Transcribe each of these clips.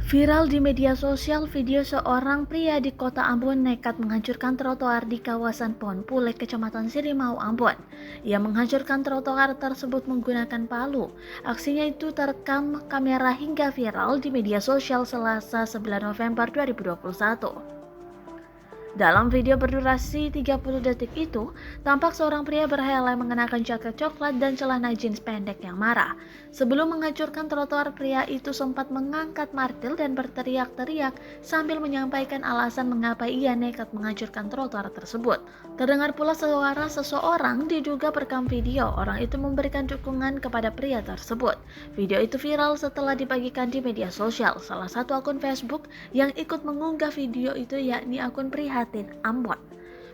Viral di media sosial video seorang pria di kota Ambon nekat menghancurkan trotoar di kawasan Pohon Pule, Kecamatan Sirimau, Ambon. Ia menghancurkan trotoar tersebut menggunakan palu. Aksinya itu terekam kamera hingga viral di media sosial Selasa 9 November 2021. Dalam video berdurasi 30 detik itu, tampak seorang pria berhelai mengenakan jaket coklat dan celana jeans pendek yang marah. Sebelum menghancurkan trotoar, pria itu sempat mengangkat martil dan berteriak-teriak sambil menyampaikan alasan mengapa ia nekat menghancurkan trotoar tersebut. Terdengar pula suara seseorang diduga perekam video. Orang itu memberikan dukungan kepada pria tersebut. Video itu viral setelah dibagikan di media sosial. Salah satu akun Facebook yang ikut mengunggah video itu yakni akun Prihatin Ambon.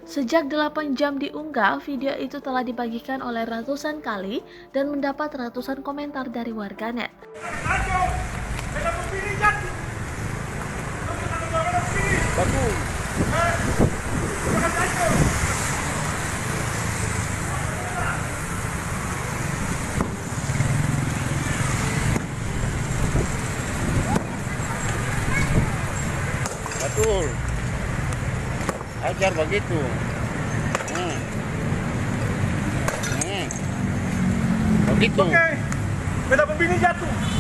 Sejak 8 jam diunggah, video itu telah dibagikan oleh ratusan kali dan mendapat ratusan komentar dari warganet. Betul. Ajar begitu. Begitu. Oke, beda pembini jatuh.